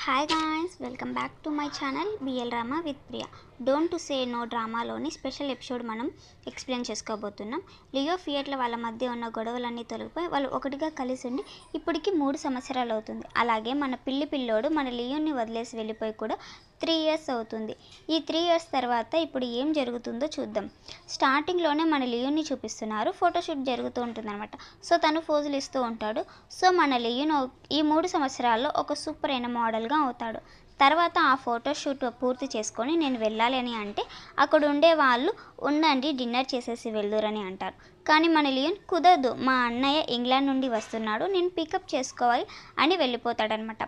Hi guys, welcome back to my channel BL drama with Priya. Don't to say no డ్రామాలోని special episode మనం explain చేసుకోబోతున్నాం. Leo ఫియట్ల వాళ్ళ మధ్య ఉన్న గొడవలన్నీ తొలగిపోయి వాళ్ళు ఒకటిగా కలిసి ఉండి ఇప్పటికి 3 సంవత్సరాలు అవుతుంది. అలాగే మన పిల్లోడు మన లియోని వదిలేసి వెళ్ళిపోయి కూడా 3 ఇయర్స్ అవుతుంది. ఈ 3 ఇయర్స్ తర్వాత ఇప్పుడు ఏం జరుగుతుందో చూద్దాం. స్టార్టింగ్లోనే మన లియోని చూపిస్తున్నారు. ఫోటోషూట్ జరుగుతూ ఉంటుంది అనమాట. సో తను ఫోజులు ఇస్తూ ఉంటాడు. సో మన లియోన్ ఈ 3 సంవత్సరాల్లో ఒక సూపర్ అయిన మోడల్గా అవుతాడు. తర్వాత ఆ ఫోటోషూట్ పూర్తి చేసుకొని నేను వెళ్ళాలి అని అంటే అక్కడ ఉండే వాళ్ళు ఉండండి, డిన్నర్ చేసేసి వెళ్దురని అంటారు. కానీ మన లియోన్ కుదరదు, మా అన్నయ్య ఇంగ్లాండ్ నుండి వస్తున్నాడు, నేను పికప్ చేసుకోవాలి అని వెళ్ళిపోతాడనమాట.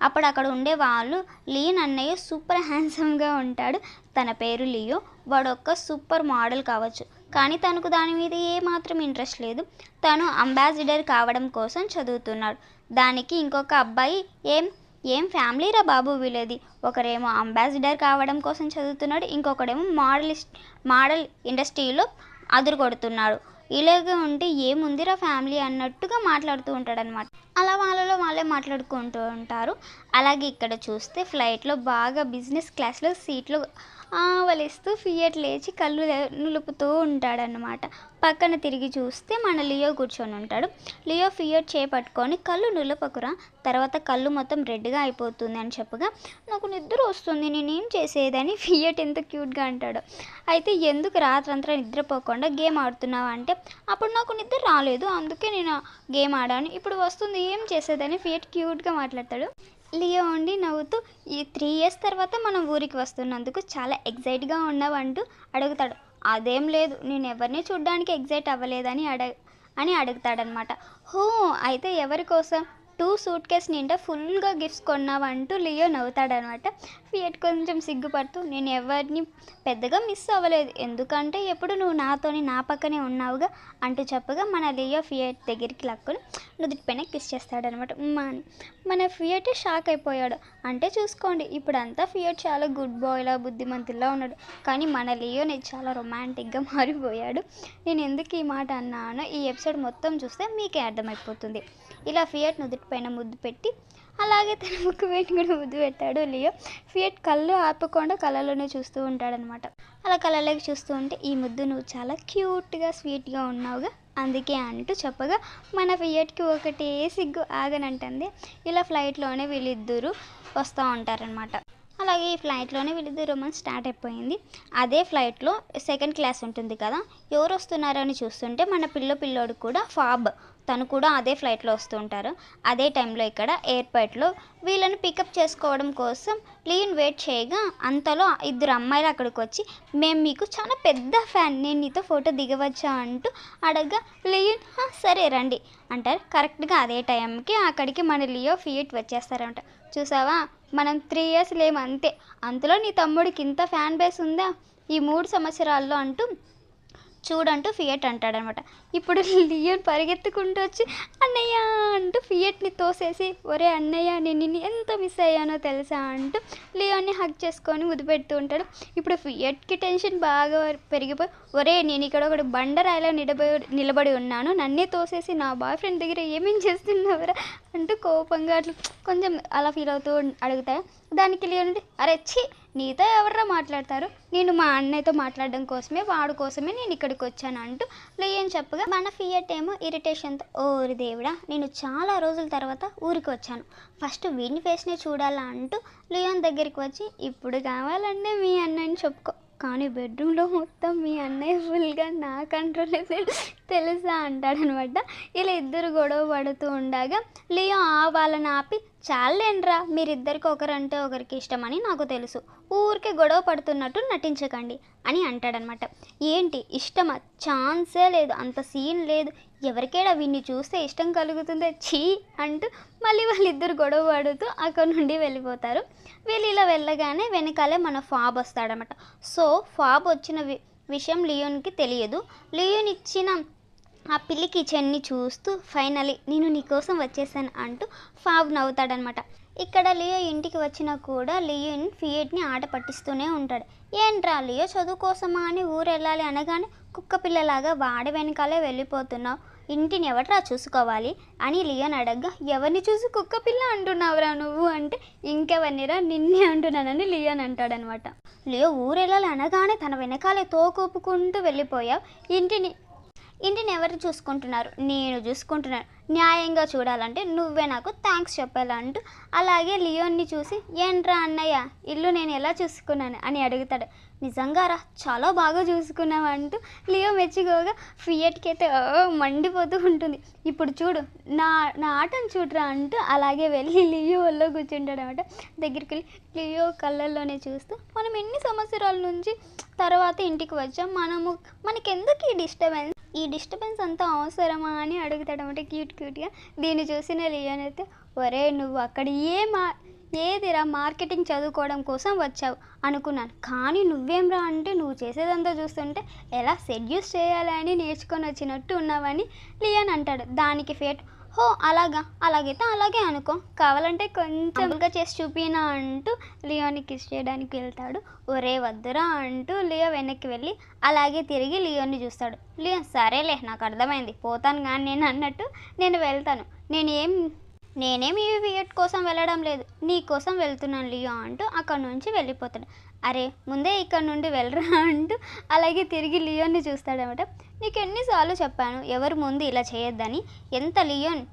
అప్పుడు అక్కడ ఉండే వాళ్ళు లియోన్ అన్నయ్య సూపర్ హ్యాండ్సమ్గా ఉంటాడు, తన పేరు లియో, వాడొక్క సూపర్ మోడల్ కావచ్చు, కానీ తనకు దాని మీద ఏమాత్రం ఇంట్రెస్ట్ లేదు. తను అంబాసిడర్ కావడం కోసం చదువుతున్నాడు. దానికి ఇంకొక అబ్బాయి ఏం ఫ్యామిలీ రా బాబు వీళ్ళది, ఒకరేమో అంబాసిడర్ కావడం కోసం చదువుతున్నాడు, ఇంకొకడేమో మోడల్ ఇండస్ట్రీలో అదురు కొడుతున్నాడు. ఇలాగే ఉంటే ఏముందిరా ఫ్యామిలీ అన్నట్టుగా మాట్లాడుతూ ఉంటాడనమాట. అలా వాళ్ళలో వాళ్ళే మాట్లాడుకుంటూ ఉంటారు. అలాగే ఇక్కడ చూస్తే ఫ్లైట్లో బాగా బిజినెస్ క్లాస్లో సీట్లు ఆవలిస్తూ ఫియట్ లేచి కళ్ళు నులుపుతూ ఉంటాడనమాట. పక్కన తిరిగి చూస్తే మన లియో కూర్చొని ఉంటాడు. లియో ఫియట్ చేపట్టుకొని కళ్ళు నులపకురా, తర్వాత కళ్ళు మొత్తం రెడ్గా అయిపోతుంది అని చెప్పగా నాకు నిద్ర వస్తుంది, నేనేం చేసేదని ఫియట్ ఎంత క్యూట్గా అంటాడు. అయితే ఎందుకు రాత్రంతా నిద్రపోకుండా గేమ్ ఆడుతున్నావు అంటే అప్పుడు నాకు నిద్ర రాలేదు, అందుకే నేను గేమ్ ఆడాను, ఇప్పుడు వస్తుంది, ఏం చేసేదని ఫియట్ క్యూట్గా మాట్లాడతాడు. లియో ఉండి నవ్వుతూ ఈ 3 ఇయర్స్ తర్వాత మనం ఊరికి వస్తున్నందుకు చాలా ఎగ్జైట్గా ఉన్నావు అంటూ అడుగుతాడు. అదేం లేదు, నేను ఎవరిని చూడ్డానికి ఎగ్జైట్ అవ్వలేదని అడుగుతాడనమాట. హో, అయితే ఎవరి కోసం 2 సూట్ కేస్ నిండా ఫుల్గా గిఫ్ట్స్ కొన్నావంటూ లియో నవ్వుతాడనమాట. ఫియట్ కొంచెం సిగ్గుపడుతూ నేను ఎవరిని పెద్దగా మిస్ అవ్వలేదు, ఎందుకంటే ఎప్పుడు నువ్వు నా పక్కనే ఉన్నావుగా అంటూ చెప్పగా మన లియో ఫియట్ దగ్గరికి లక్కుని నుదుటిపైన కిస్ చేస్తాడనమాట. మన ఫియట్ షాక్ అయిపోయాడు. అంటే చూసుకోండి, ఇప్పుడంతా ఫియట్ చాలా గుడ్ బాయ్లా బుద్ధిమంతుల్లా ఉన్నాడు, కానీ మన లియోని చాలా రొమాంటిక్గా మారిపోయాడు. నేను ఎందుకు ఈ మాట అన్నానో ఈ ఎపిసోడ్ మొత్తం చూస్తే మీకే అర్థమైపోతుంది. ఇలా ఫియట్ నుదుటిపైన ముద్దు పెట్టి అలాగే తన ముక్కు పెట్టి కూడా ముద్దు పెట్టాడు లియో. ఫియట్ కళ్ళు ఆపకుండా కళ్ళలోనే చూస్తూ ఉంటాడనమాట. అలా కళ్ళలోకి చూస్తూ ఉంటే ఈ ముద్దు నువ్వు చాలా క్యూట్గా స్వీట్గా ఉన్నావుగా అందుకే అంటూ చెప్పగా మన ఫియట్కి ఒకటే సిగ్గు ఆగనంటుంది. ఇలా ఫ్లైట్లోనే వీళ్ళిద్దరూ వస్తూ ఉంటారనమాట. అలాగే ఈ ఫ్లైట్లోనే వీళ్ళిద్దరు రొమాన్స్ స్టార్ట్ అయిపోయింది. అదే ఫ్లైట్లో సెకండ్ క్లాస్ ఉంటుంది కదా, ఎవరు వస్తున్నారని చూస్తుంటే మన పిల్లోడు కూడా ఫాబ్, తను కూడా అదే ఫ్లైట్లో వస్తూ ఉంటారు. అదే టైంలో ఇక్కడ ఎయిర్పోర్ట్లో వీళ్ళని పికప్ చేసుకోవడం కోసం లియోన్ వెయిట్ చేయగా అంతలో 2 అమ్మాయిలు అక్కడికి వచ్చి మేము మీకు చాలా పెద్ద ఫ్యాన్, నేను నీతో ఫోటో దిగవచ్చా అంటూ అడగగా లియోన్ సరే రండి అంటారు. కరెక్ట్గా అదే టైంకి అక్కడికి మన లియో ఫియట్ వచ్చేస్తారంట. చూసావా, మనం 3 ఇయర్స్ లేము అంతే, అంతలో నీ తమ్ముడికి ఇంత ఫ్యాన్ బేస్ ఉందా ఈ 3 సంవత్సరాల్లో అంటూ చూడంటూ ఫియట్ అంటాడనమాట. ఇప్పుడు లియోన్ పరిగెత్తుకుంటూ వచ్చి అన్నయ్య అంటూ ఫియట్ని తోసేసి ఒరే అన్నయ్య నేను నిన్ను ఎంత మిస్ అయ్యానో తెలుసా అంటూ లియోన్ని హగ్ చేసుకొని ముద్దు పెడుతూ ఉంటాడు. ఇప్పుడు ఫియట్కి టెన్షన్ బాగా పెరిగిపోయి ఒరే నేను ఇక్కడ ఒకటి బండరాయిలో నిలబడి ఉన్నాను, నన్నే తోసేసి నా బాయ్ ఫ్రెండ్ దగ్గర ఏమేం చేస్తున్నావురా అంటూ కోపంగా అట్లా కొంచెం అలా ఫీల్ అవుతూ అడుగుతాడు. దానికి లియోన్ అరే ఛీ, నీతో ఎవర్రా మాట్లాడతారు, నేను మా అన్నయ్యతో మాట్లాడడం కోసమే వాడి కోసమే నేను ఇక్కడికి వచ్చాను అంటూ లియోన్ చెప్పగా మన ఫియట్ ఏమో ఇరిటేషన్తో ఓరి దేవుడా, నేను చాలా రోజుల తర్వాత ఊరికి వచ్చాను, ఫస్ట్ వీడిని ఫేస్నే చూడాలా అంటూ లియోన్ దగ్గరికి వచ్చి ఇప్పుడు కావాలంటే మీ అన్నయ్యని చెప్పుకో, కానీ బెడ్రూమ్లో మొత్తం మీ అన్నయ్య ఫుల్గా నా కంట్రోల్ తెలుసా అంటాడనమాట. ఇలా ఇద్దరు గొడవ పడుతూ ఉండగా లియో వాళ్ళని ఆపి చాలేండ్రా, మీరిద్దరికి ఒకరంటే ఒకరికి ఇష్టమని నాకు తెలుసు, ఊరికే గొడవ పడుతున్నట్టు నటించకండి అని అంటాడనమాట. ఏంటి ఇష్టమా, ఛాన్సే లేదు, అంత సీన్ లేదు, ఎవరికైనా వీడిని చూస్తే ఇష్టం కలుగుతుందే ఛీ అంటూ మళ్ళీ వాళ్ళిద్దరు గొడవ పడుతూ అక్కడ నుండి వెళ్ళిపోతారు. వీళ్ళు ఇలా వెళ్ళగానే వెనకాలే మన ఫాబ్ వస్తాడనమాట. సో ఫాబ్ వచ్చిన విషయం లియోన్కి తెలియదు. లియోన్ ఇచ్చిన ఆ పిల్లి కిచెన్ని చూస్తూ ఫైనలీ నేను నీకోసం వచ్చేసాను అంటూ ఫాబ్ నవ్వుతాడనమాట. ఇక్కడ లియో ఇంటికి వచ్చినా కూడా లియోన్ ఫియట్ని ఆట పట్టిస్తూనే ఉంటాడు. ఏంట్రా లియో చదువు కోసమా అని ఊరు వెళ్ళాలి అనగానే కుక్క పిల్లలాగా వాడి వెనకాలే వెళ్ళిపోతున్నావు, ఇంటిని ఎవట్రా చూసుకోవాలి అని లియోన్ అడగ్గా, ఎవరిని చూసి కుక్క పిల్ల అంటున్నావురా నువ్వు అంటే, ఇంకెవరినిరా నిన్నే అంటున్నానని లియోన్ అంటాడనమాట. లియో ఊరెళ్ళాలి అనగానే తన వెనకాలే తోకూపుకుంటూ వెళ్ళిపోయావు, ఇంటిని ఎవరు చూసుకుంటున్నారు, నేను చూసుకుంటున్నాను, న్యాయంగా చూడాలంటే నువ్వే నాకు థ్యాంక్స్ చెప్పాలా అంటూ అలాగే లియోన్ని చూసి, ఏంట్రా అన్నయ్య ఇల్లు నేను ఎలా చూసుకున్నాను అని అడుగుతాడు. నిజంగారా చాలా బాగా చూసుకున్నావు అంటూ లియో మెచ్చుకోగా ఫియట్కి అయితే మండిపోతూ ఉంటుంది. ఇప్పుడు చూడు నా నా ఆటను చూడరా అంటూ అలాగే వెళ్ళి లియో వల్ల కూర్చుంటాడు అనమాట. దగ్గరికి వెళ్ళి లియో కళ్ళల్లోనే చూస్తూ, మనం ఎన్ని సంవత్సరాల నుంచి తర్వాత ఇంటికి వచ్చాం, మనకెందుకు ఈ డిస్టర్బెన్స్ అంతా అవసరమా అని అడుగుతాడనమాట క్యూట్గా. దీన్ని చూసిన లియోన్ అయితే, ఒరే నువ్వు అక్కడ ఏదిరా మార్కెటింగ్ చదువుకోవడం కోసం వచ్చావు అనుకున్నాను, కానీ నువ్వేంరా అంటే నువ్వు చేసేదంతా చూస్తుంటే ఎలా సెడ్యూస్ చేయాలని నేర్చుకొని వచ్చినట్టు ఉన్నావని లియోన్ అంటాడు. దానికి ఫేట్, హో అలాగా, అలాగైతే అలాగే అనుకో, కావాలంటే కొంచెంగా చేసి చూపినా అంటూ లియోని కిస్ చేయడానికి వెళ్తాడు. ఒరే వద్దురా అంటూ లియో వెనక్కి వెళ్ళి అలాగే తిరిగి లియోని చూస్తాడు. లియో సరేలే నాకు అర్థమైంది, పోతాను కానీ నేను అన్నట్టు నేను వెళ్తాను, నేనేం ఈ ఫియట్ కోసం వెళ్ళడం లేదు, నీ కోసం వెళ్తున్నాను లియో అంటూ అక్కడి నుంచి వెళ్ళిపోతాడు. అరే ముందే ఇక్కడ నుండి వెళ్ళరా అంటూ అలాగే తిరిగి లియోన్ని చూస్తాడనమాట. నీకు ఎన్నిసార్లు చెప్పాను ఎవరి ముందు ఇలా చేయొద్దని, ఎంత లియోన్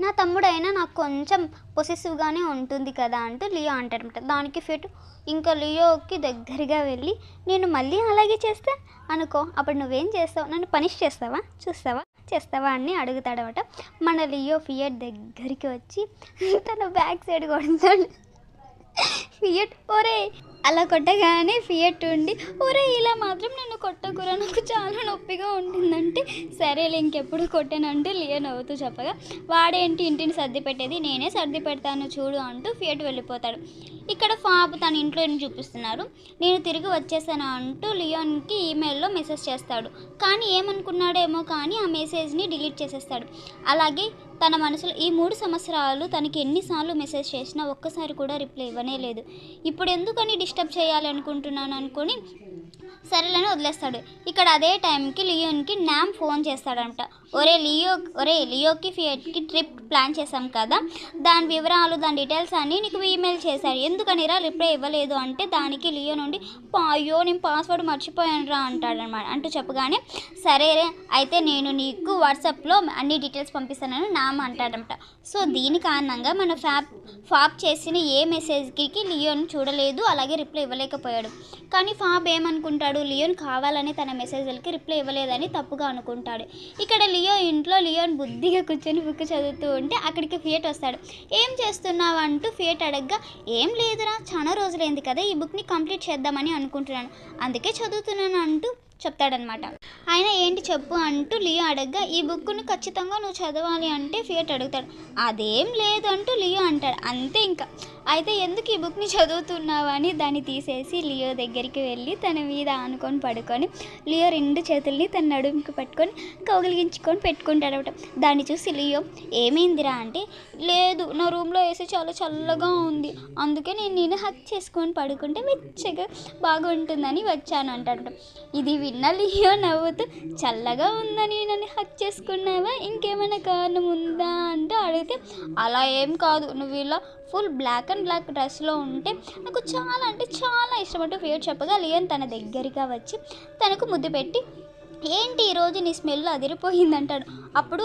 నా తమ్ముడైనా నాకు కొంచెం పొసెసివ్గానే ఉంటుంది కదా అంటూ లియో అంటాడనమాట. దానికి ఫిట్ ఇంకా లియోకి దగ్గరగా వెళ్ళి, నేను మళ్ళీ అలాగే చేస్తే అనుకో, అప్పుడు నువ్వేం చేస్తావు, నన్ను పనిష్ చేస్తావా అని అడుగుతాడనమాట. మన లియో ఫియట్ దగ్గరికి వచ్చి తన బ్యాక్ సైడ్ కొడతాడు. ఫియట్ ఒరే అలా కొట్టగానే ఫియట్ ఉండి, ఒరే ఇలా మాత్రం నన్ను కొట్టకురా, నాకు చాలా నొప్పిగా ఉంటుందంటే, సరేలే ఇంకెప్పుడు కొట్టానంటూ లియో నవ్వుతూ చెప్పగా, వాడేంటి ఇంటిని సర్ది పెట్టేది, నేనే సర్ది పెడతాను చూడు అంటూ ఫియట్ వెళ్ళిపోతాడు. ఇక్కడ ఫాబ్ తన ఇంట్లో చూపిస్తున్నారు. నేను తిరిగి వచ్చేసాను అంటూ లియోన్కి ఈమెయిల్లో మెసేజ్ చేస్తాడు. కానీ ఏమనుకున్నాడేమో కానీ ఆ మెసేజ్ని డిలీట్ చేసేస్తాడు. అలాగే తన మనసులో ఈ 3 సంవత్సరాలు తనకి ఎన్నిసార్లు మెసేజ్ చేసినా ఒక్కసారి కూడా రిప్లై ఇవ్వనే లేదు, ఇప్పుడు ఎందుకని డిస్టర్బ్ చేయాలి అనుకుంటున్నాను అనుకొని సరేలని వదిలేస్తాడు. ఇక్కడ అదే టైంకి లియోన్కి నామ్ ఫోన్ చేస్తాడంట. ఒరే లియోకి ఫియట్కి ట్రిప్ ప్లాన్ చేశాం కదా, దాని వివరాలు దాని డీటెయిల్స్ అన్నీ నీకు ఈమెయిల్ చేశాడు, ఎందుకనిరా రిప్లై ఇవ్వలేదు అంటే, దానికి లియో నుండి అయ్యో నేను పాస్వర్డ్ మర్చిపోయాను రా అంటాడనమాట. అంటూ చెప్పగానే సరేరే అయితే నేను నీకు వాట్సాప్లో అన్ని డీటెయిల్స్ పంపిస్తానని నామ్ అంటాడనమాట. సో దీని కారణంగా మన ఫాబ్ చేసిన ఏ మెసేజ్కి లియోన్ చూడలేదు, అలాగే రిప్లై ఇవ్వలేకపోయాడు. కానీ ఫాబ్ ఏమనుకుంటాడు, లియోన్ కావాలని తన మెసేజ్లకి రిప్లై ఇవ్వలేదని తప్పుగా అనుకుంటాడు. ఇక్కడ లియో ఇంట్లో లియోన్ బుద్ధిగా కూర్చొని బుక్ చదువుతూ ఉంటే అక్కడికి ఫియట్ వస్తాడు. ఏం చేస్తున్నావు అంటూ ఫియట్ అడగ్గా, ఏం లేదురా చాలా రోజులైంది కదా ఈ బుక్ని కంప్లీట్ చేద్దామని అనుకుంటున్నాను, అందుకే చదువుతున్నాను అంటూ చెప్తాడనమాట. ఆయన ఏంటి చెప్పు అంటూ లియో అడగ్గా, ఈ బుక్ను ఖచ్చితంగా నువ్వు చదవాలి అంటే ఫియట్ అడుగుతాడు. అదేం లేదు అంటూ లియో అంటాడు. అంతే ఇంకా. అయితే ఎందుకు ఈ బుక్ని చదువుతున్నావు అని దాన్ని తీసేసి లియో దగ్గరికి వెళ్ళి తన మీద ఆనుకొని పడుకొని లియో 2 చేతుల్ని తన నడుముకి పట్టుకొని కౌగిలించుకొని పెట్టుకుంటాడనమాట. దాన్ని చూసి లియో ఏమైందిరా అంటే, లేదు నా రూమ్లో వేసి చాలా చల్లగా ఉంది, అందుకే నేను హక్ చేసుకొని పడుకుంటే వెచ్చగా బాగుంటుందని వచ్చాను అంటాడు. ఇది విన్న లియో నవ్వుతూ, చల్లగా ఉందని నన్ను హక్ చేసుకున్నావా, ఇంకేమైనా కారణం ఉందా అంటూ అడిగితే, అలా ఏం కాదు, నువ్వు ఇలా ఫుల్ బ్లాక్ అండ్ బ్లాక్ డ్రెస్లో ఉంటే నాకు చాలా అంటే చాలా ఇష్టం అంటూ ఫియట్ చెప్పగా లియోన్ తన దగ్గరగా వచ్చి తనకు ముద్దు పెట్టి, ఏంటి ఈరోజు నీ స్మెల్ అదిరిపోయిందంటాడు. అప్పుడు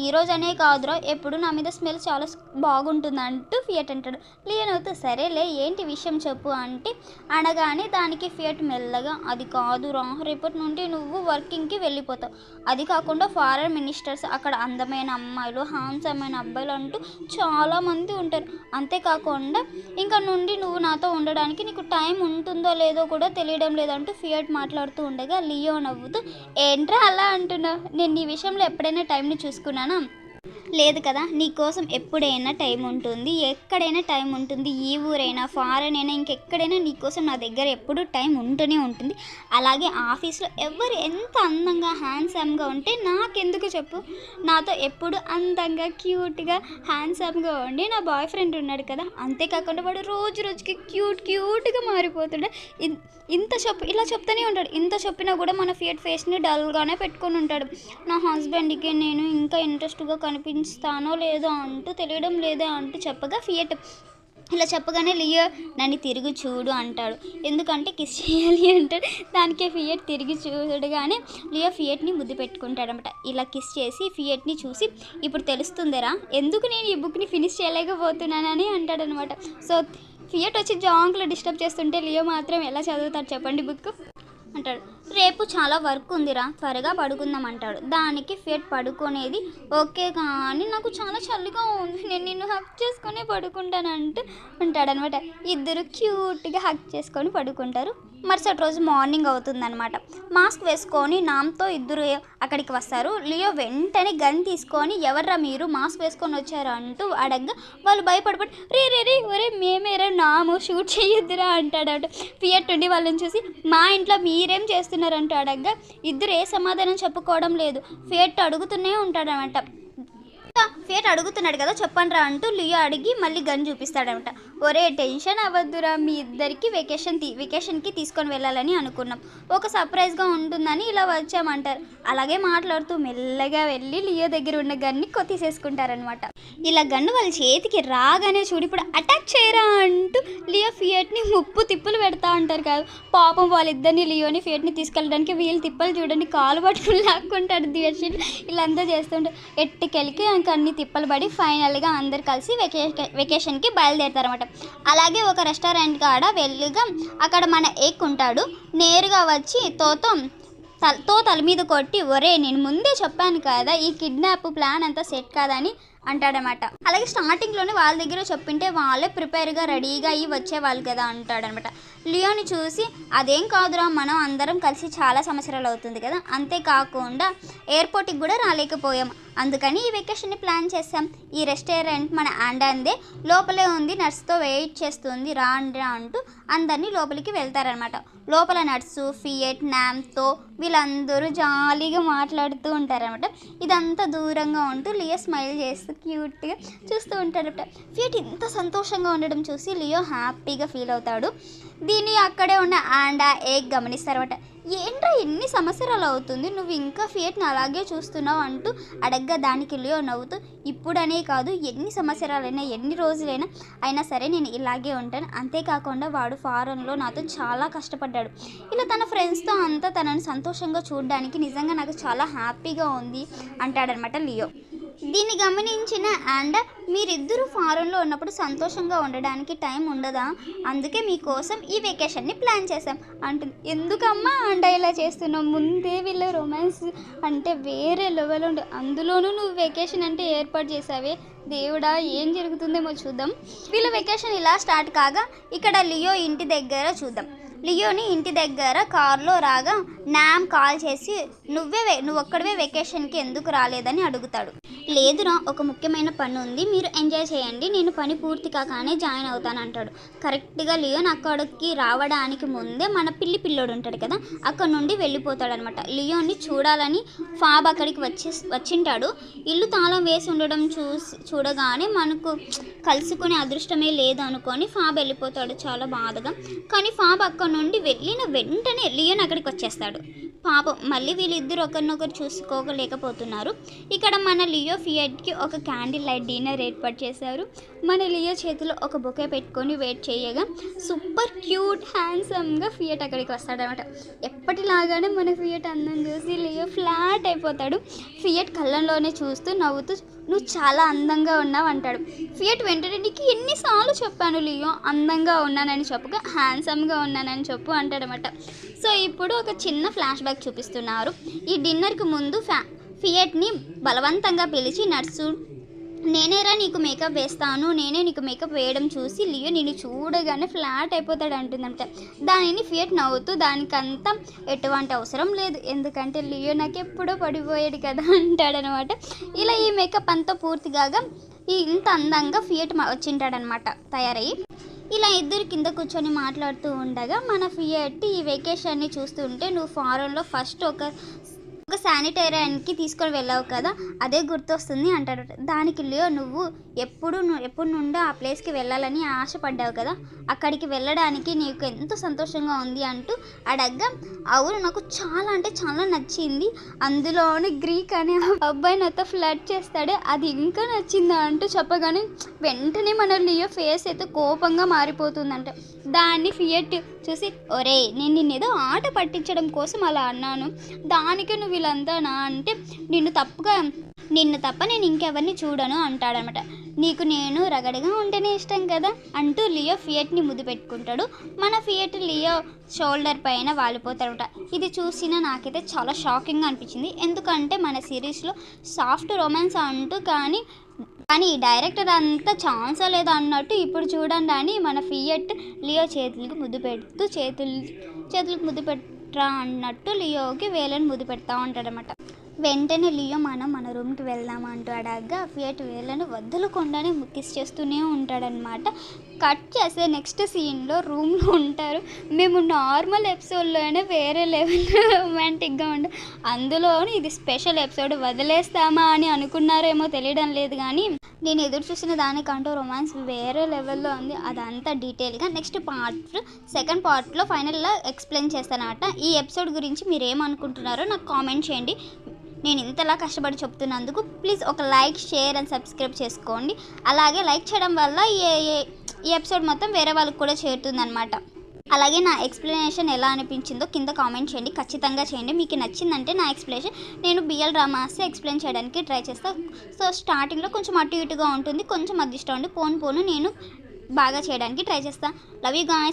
ఈరోజు అనే కాదురా ఎప్పుడు నా మీద స్మెల్ చాలా బాగుంటుంది అంటూ ఫియట్ అంటాడు. లియోన్ అవుతూ సరేలే ఏంటి విషయం చెప్పు అంటే అనగానే దానికి ఫియట్ మెల్లగా, అది కాదురా రేపటి నుండి నువ్వు వర్కింగ్కి వెళ్ళిపోతావు, అది కాకుండా ఫారెన్ మినిస్టర్స్ అక్కడ అందమైన అమ్మాయిలు హ్యాండ్సమైన అబ్బాయిలు అంటూ చాలామంది ఉంటారు, అంతేకాకుండా ఇంకా నుండి నువ్వు నాతో ఉండడానికి నీకు టైం ఉంటుందో లేదో కూడా తెలియడం లేదంటూ ఫియట్ మాట్లాడుతూ ఉండగా లియో నవ్వుతూ, ఏంట్రా అలా అంటున్నావు, నేను నీ విషయంలో ఎప్పుడైనా టైంని చూసుకున్నానా, లేదు కదా, నీకోసం ఎప్పుడైనా టైం ఉంటుంది, ఎక్కడైనా టైం ఉంటుంది, ఈ ఊరైనా ఫారెన్ అయినా ఇంకెక్కడైనా నీకోసం నా దగ్గర ఎప్పుడు టైం ఉంటూనే ఉంటుంది. అలాగే ఆఫీస్లో ఎవరు ఎంత అందంగా హ్యాండ్సమ్గా ఉంటే నాకెందుకు చెప్పు, నాతో ఎప్పుడు అందంగా క్యూట్గా హ్యాండ్సమ్గా ఉండి నా బాయ్ ఫ్రెండ్ ఉన్నాడు కదా. అంతేకాకుండా వాడు రోజు రోజుకి క్యూట్గా మారిపోతుండే. ఇలా చెప్తూనే ఉంటాడు. ఇంత చెప్పినా కూడా మన ఫేస్ని డల్గానే పెట్టుకొని ఉంటాడు. నా హస్బెండ్కి నేను ఇంకా ఇంట్రెస్ట్గా కనిపిస్తానో లేదో అంటూ తెలియడం లేదో అంటూ చెప్పగా ఫియట్ ఇలా చెప్పగానే లియో నన్ను తిరిగి చూడు అంటాడు. ఎందుకంటే కిస్ చేయాలి అంటాడు. దానికే ఫియట్ తిరిగి చూడగానే లియో ఫియట్ని ముద్దు పెట్టుకుంటాడనమాట. ఇలా కిస్ చేసి ఫియట్ని చూసి ఇప్పుడు తెలుస్తుందిరా ఎందుకు నేను ఈ బుక్ని ఫినిష్ చేయలేకపోతున్నానని అంటాడనమాట. సో ఫియట్ వచ్చి జాంక్లో డిస్టర్బ్ చేస్తుంటే లియో మాత్రం ఎలా చదువుతాడు చెప్పండి బుక్ అంటాడు. రేపు చాలా వర్క్ ఉందిరా, త్వరగా పడుకుందాం అంటాడు. దానికి ఫియట్ పడుకునేది ఓకే కానీ నాకు చాలా చలిగా ఉంది, నేను నిన్ను హక్ చేసుకొని పడుకుంటానంటూ ఉంటాడనమాట. ఇద్దరు క్యూట్గా హక్ చేసుకొని పడుకుంటారు. మరుసటి రోజు మార్నింగ్ అవుతుందనమాట. మాస్క్ వేసుకొని నామ్తో ఇద్దరు అక్కడికి వస్తారు. లియో వెంటనే గన్ తీసుకొని ఎవర్రా మీరు మాస్క్ వేసుకొని వచ్చారు అంటూ అడగ్గా వాళ్ళు భయపడిపడి రే ఒరే మేమేరా నాము షూట్ చేయొద్దురా అంటాడట. ఫియట్ ఉండి వాళ్ళని చూసి మా ఇంట్లో మీరేం చేస్తున్నారంటూ అడగ్గా ఇద్దరు ఏ సమాధానం చెప్పుకోవడం లేదు. ఫియట్ అడుగుతూనే ఉంటాడనమాట. ఫియట్ అడుగుతున్నాడు కదా చెప్పండిరా అంటూ లియో అడిగి మళ్ళీ గన్ చూపిస్తాడనమాట. ఒరే టెన్షన్ అవ్వద్దురా, మీ ఇద్దరికి వెకేషన్కి తీసుకొని వెళ్ళాలని అనుకున్నాం, ఒక సర్ప్రైజ్గా ఉంటుందని ఇలా వచ్చామంటారు. అలాగే మాట్లాడుతూ మెల్లగా వెళ్ళి లియో దగ్గర ఉన్న గన్ని తీసేసుకుంటారనమాట. ఇలా గన్ను వాళ్ళ చేతికి రాగానే చూడు ఇప్పుడు అటాక్ చేయరా అంటూ లియో ఫియట్ని ముప్పు తిప్పులు పెడతా ఉంటారు కదా. పాపం వాళ్ళిద్దరిని లియోని ఫియట్ని తీసుకెళ్ళడానికి వీళ్ళు తిప్పలు చూడండి కాలు పట్టుకుని లాక్కుంటాడు దియర్షిట్. ఇలా అంతా చేస్తుంటారు. ఎట్టుకెళ్ళి అన్ని తిప్పలు పడి ఫైనల్గా అందరు కలిసి వెకేషన్కి బయలుదేరుతారన్నమాట. అలాగే ఒక రెస్టారెంట్ కాడ వెళ్ళగా అక్కడ మన ఏక్ ఉంటాడు. నేరుగా వచ్చి తల మీద కొట్టి ఒరే నేను ముందే చెప్పాను కదా ఈ కిడ్నాప్ ప్లాన్ అంతా సెట్ కాదని అంటాడనమాట. అలాగే స్టార్టింగ్లోనే వాళ్ళ దగ్గర చెప్పింటే వాళ్ళే ప్రిపేర్గా రెడీగా అయ్యి వచ్చేవాళ్ళు కదా అంటాడనమాట. లియోని చూసి అదేం కాదురా, మనం అందరం కలిసి చాలా సంవత్సరాలు అవుతుంది కదా, అంతేకాకుండా ఎయిర్పోర్ట్కి కూడా రాలేకపోయాం, అందుకని ఈ వెకేషన్ని ప్లాన్ చేసాం. ఈ రెస్టారెంట్ మన ఆండాందే, లోపలే ఉంది, నర్స్తో వెయిట్ చేస్తుంది, రా అంటూ అందరినీ లోపలికి వెళ్తారనమాట. లోపల నర్సు ఫియట్ నామ్తో వీళ్ళందరూ జాలీగా మాట్లాడుతూ ఉంటారనమాట. ఇదంతా దూరంగా ఉంటూ లియో స్మైల్ చేస్తూ క్యూట్గా చూస్తూ ఉంటాడట. ఫియట్ ఇంత సంతోషంగా ఉండడం చూసి లియో హ్యాపీగా ఫీల్ అవుతాడు. దీన్ని అక్కడే ఉన్న ఆండా ఏక్ గమనిస్తారన్నమాట. ఏంట్రా ఎన్ని సంవత్సరాలు అవుతుంది నువ్వు ఇంకా ఫియట్ని అలాగే చూస్తున్నావు అంటూ అడగ్గా దానికి లియో నవ్వుతూ ఇప్పుడనే కాదు ఎన్ని సంవత్సరాలైనా ఎన్ని రోజులైనా అయినా సరే నేను ఇలాగే ఉంటాను, అంతేకాకుండా వాడు ఫారెన్లో నాతో చాలా కష్టపడ్డాడు, ఇలా తన ఫ్రెండ్స్తో అంతా తనని సంతోషంగా చూడడానికి నిజంగా నాకు చాలా హ్యాపీగా ఉంది అంటాడనమాట లియో. దీన్ని గమనించిన ఆండా మీరిద్దరూ ఫారెన్లో ఉన్నప్పుడు సంతోషంగా ఉండడానికి టైం ఉండదా, అందుకే మీకోసం ఈ వెకేషన్ని ప్లాన్ చేశాం అంటుంది. ఎందుకమ్మా ఆండా ఇలా చేస్తున్నావు, ముందే వీళ్ళ రొమాన్స్ అంటే వేరే లెవెల్ ఉండే, అందులోనూ నువ్వు వెకేషన్ అంటే ఏర్పాటు చేసావే దేవుడా ఏం జరుగుతుందేమో చూద్దాం. వీళ్ళ వెకేషన్ ఇలా స్టార్ట్ కాగా ఇక్కడ లియో ఇంటి దగ్గర చూద్దాం. లియోని ఇంటి దగ్గర కారులో రాగా నామ్ కాల్ చేసి నువ్వు ఒక్కడివే వెకేషన్కి ఎందుకు రాలేదని అడుగుతాడు. లేదురా ఒక ముఖ్యమైన పని ఉంది, మీరు ఎంజాయ్ చేయండి, నేను పని పూర్తి కాగానే జాయిన్ అవుతాను అంటాడు. కరెక్ట్గా లియోన్ అక్కడికి రావడానికి ముందే మన పిల్లోడు ఉంటాడు కదా అక్కడ నుండి వెళ్ళిపోతాడనమాట. లియోని చూడాలని ఫాబ్ అక్కడికి వచ్చింటాడు. ఇల్లు తాళం వేసి ఉండడం చూడగానే మనకు కలుసుకునే అదృష్టమే లేదు అనుకొని ఫాబ్ వెళ్ళిపోతాడు చాలా బాధగా. కానీ ఫాబ్ అక్కడ నుండి వెళ్ళిన వెంటనే లియోన్ అక్కడికి వచ్చేస్తాడు. పాపం మళ్ళీ వీళ్ళిద్దరు ఒకరినొకరు చూసుకోలేకపోతున్నారు. ఇక్కడ మన లియో ఫియట్కి ఒక క్యాండిల్ లైట్ డిన్నర్ ఏర్పాటు చేశారు. మన లియో చేతిలో ఒక బొకే పెట్టుకొని వెయిట్ చేయగా సూపర్ క్యూట్ హ్యాండ్సమ్గా ఫియట్ అక్కడికి వస్తాడనమాట. ఎప్పటిలాగానే మన ఫియట్ అందం చూసి లియో ఫ్లాట్ అయిపోతాడు. ఫియట్ కళ్ళంలోనే చూస్తూ నవ్వుతూ నువ్వు చాలా అందంగా ఉన్నావు అంటాడు. ఫియట్ వెంటనే నీకు ఎన్నిసార్లు చెప్పాను లియో అందంగా ఉన్నానని చెప్పగా హ్యాండ్సమ్గా ఉన్నానని చెప్పు అంటాడనమాట. సో ఇప్పుడు ఒక చిన్న ఫ్లాష్ బ్యాక్ చూపిస్తున్నారు. ఈ డిన్నర్కి ముందు ఫియట్ని బలవంతంగా పిలిచి నేనేరా నీకు మేకప్ వేస్తాను, నేనే నీకు మేకప్ వేయడం చూసి లియో నిన్ను చూడగానే ఫ్లాట్ అయిపోతాడు అంటుందంట. దానిని ఫియట్ నవ్వుతూ దానికంతా ఎటువంటి అవసరం లేదు, ఎందుకంటే లియో నాకు ఎప్పుడో పడిపోయాడు కదా అంటాడనమాట. ఇలా ఈ మేకప్ అంతా పూర్తిగా ఇంత అందంగా ఫియట్ వచ్చింటాడనమాట తయారయ్యి. ఇలా ఇద్దరు కింద కూర్చొని మాట్లాడుతూ ఉండగా మన ఫియట్ ఈ వెకేషన్ని చూస్తూ ఉంటే, నువ్వు ఫారెన్లో ఫస్ట్ ఒక శానిటైజర్కి తీసుకొని వెళ్ళావు కదా, అదే గుర్తొస్తుంది అంటాడు. దానికి లియో, నువ్వు ఎప్పుడు నుండో ఆ ప్లేస్కి వెళ్ళాలని ఆశపడ్డావు కదా, అక్కడికి వెళ్ళడానికి నీకు ఎంతో సంతోషంగా ఉంది అంటూ అడగ్గా, అవును నాకు చాలా అంటే చాలా నచ్చింది, అందులోని గ్రీక్ అనే అబ్బాయి నాతో ఫ్లర్ట్ చేస్తాడే అది ఇంకా నచ్చిందా అంటూ చెప్పగానే వెంటనే మన లియో ఫేస్ అయితే కోపంగా మారిపోతుందంట. దాన్ని ఫియట్ చూసి, ఒరే నేను నిన్నేదో ఆట పట్టించడం కోసం అలా అన్నాను, దానికి నువ్వు వీళ్ళంతానా అంటే నిన్ను తప్ప నేను ఇంకెవరిని చూడను అంటాడనమాట. నీకు నేను రగడగా ఉంటేనే ఇష్టం కదా అంటూ లియో ఫియట్ని ముద్దు పెట్టుకుంటాడు. మన ఫియట్ లియో షోల్డర్ పైన వాలిపోతాడట. ఇది చూసిన నాకైతే చాలా షాకింగ్గా అనిపించింది, ఎందుకంటే మన సిరీస్లో సాఫ్ట్ రొమాన్స్ అంటూ కానీ డైరెక్టర్ అంతా ఛాన్సా లేదా అన్నట్టు ఇప్పుడు చూడండి అని మన ఫియట్ లియో చేతులకు ముద్దు పెడుతూ చేతులకు ముద్దు పెట్టరా అన్నట్టు లియోకి వేలను ముద్దు పెడతా ఉంటాడనమాట. వెంటనే లియో మన రూమ్కి వెళ్దామా అంటూ అడగ్గా ఫియట్ వేళ్ళను వదలకుండానే కిస్ చేస్తూనే ఉంటాడనమాట. కట్ చేస్తే నెక్స్ట్ సీన్లో రూమ్లో ఉంటారు. మేము నార్మల్ ఎపిసోడ్లోనే వేరే లెవెల్ రొమాంటిక్గా ఉంటాం, అందులోని ఇది స్పెషల్ ఎపిసోడ్ వదిలేస్తామా అని అనుకున్నారేమో తెలియడం లేదు, కానీ నేను ఎదురు చూసిన దానికంటూ రొమాన్స్ వేరే లెవెల్లో ఉంది. అదంతా డీటెయిల్గా నెక్స్ట్ సెకండ్ పార్ట్లో ఫైనల్గా ఎక్స్ప్లెయిన్ చేస్తానమాట. ఈ ఎపిసోడ్ గురించి మీరు ఏమనుకుంటున్నారో నాకు కామెంట్ చేయండి. నేను ఇంతలా కష్టపడి చెప్తున్నందుకు ప్లీజ్ ఒక లైక్, షేర్ అండ్ సబ్స్క్రైబ్ చేసుకోండి. అలాగే లైక్ చేయడం వల్ల ఈ ఎపిసోడ్ మొత్తం వేరే వాళ్ళకి కూడా చేరుతుందన్నమాట. అలాగే నా ఎక్స్ప్లెనేషన్ ఎలా అనిపించిందో కింద కామెంట్ చేయండి, ఖచ్చితంగా చేయండి. మీకు నచ్చిందంటే నా ఎక్స్ప్లెనేషన్ నేను బిఎల్ డ్రామాస్ ఎక్స్ప్లెయిన్ చేయడానికి ట్రై చేస్తాను. సో స్టార్టింగ్లో కొంచెం అటు ఇటుగా ఉంటుంది, కొంచెం అదృష్టం ఉండి పోను నేను బాగా చేయడానికి ట్రై చేస్తాను. Love you guys.